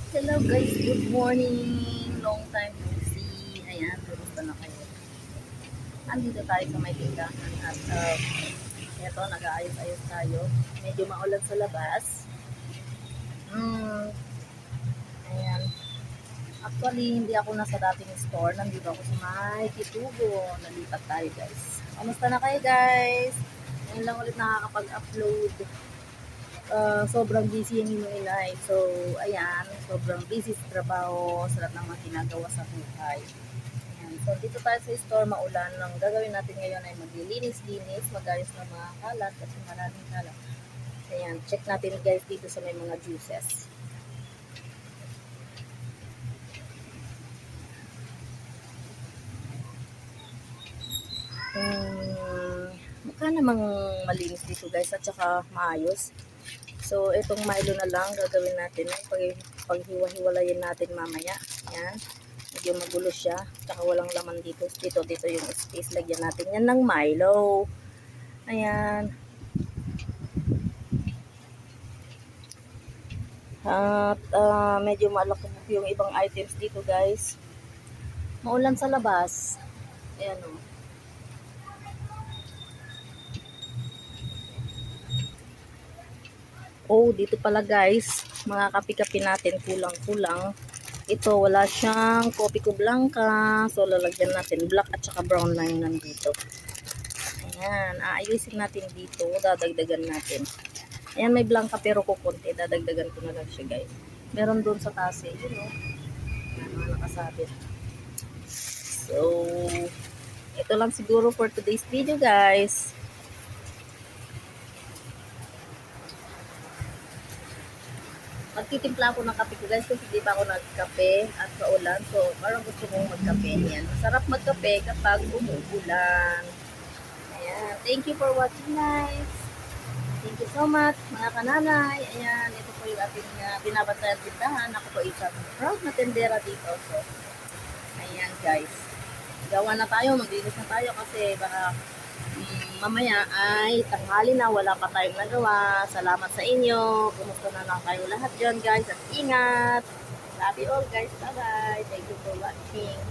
Hello guys, good morning. Long time no see. Ayan, kumusta na kayo? Andito tayo sa may tindahan at eto, nag-aayos-ayos tayo. Medyo maulan sa labas. Hmm, ayan. Actually, hindi ako nasa dating store. Nandito ako sa may Kitubo. Nalipat tayo guys. Kamusta na kayo guys? Ngayon lang ulit nakakapag-upload. Sobrang busy yung inyong inay. So, ayan, sobrang busy sa trabaho, sa lahat ng mga ginagawa sa buhay. Ayan. So, dito tayo sa store, maulan. Ang gagawin natin ngayon ay maglilinis-linis, magayos ng mga kalat, kasi maraming kalat. Ayan, check natin guys dito sa may mga juices. Mukha namang malinis dito guys, at saka maayos. So, itong Milo na lang gagawin natin. Paghiwa-hiwalayin natin mamaya. Yan. Medyo magulo siya. Tsaka walang laman dito. Dito yung space. Lagyan natin yan ng Milo. Ayan. At medyo malaki yung ibang items dito guys. Maulan sa labas. Ayan o. Oh, dito pala guys. Mga kape-kape natin kulang-kulang. Ito, wala siyang kopi ko blanca. So, lalagyan natin black at saka brown lang yung nandito. Ayan, aayusin natin dito. Dadagdagan natin. Ayan, may blanca pero kukunti. Dadagdagan ko na lang siya, guys. Meron doon sa taas, yun, no? Ayan, mga nakasabit. So, ito lang siguro for today's video, guys. Magtitimpla ako ng kape ko guys kasi hindi pa ako nagkape at kaulan. So, parang gusto kong magkape. Yan. Masarap magkape kapag umuulan. Ayan. Thank you for watching guys. Thank you so much mga kananay. Ayan. Ito po yung ating binabantayan tindahan. Ako po isang proud na tendera dito. So, ayan guys. Gawa na tayo. Maglinis na tayo kasi baka mamaya ay tanghali na, wala pa tayong nagawa. Salamat sa inyo. Kumusta na lang kayo lahat dyan guys at ingat. Love you all guys. Bye bye. Thank you for watching.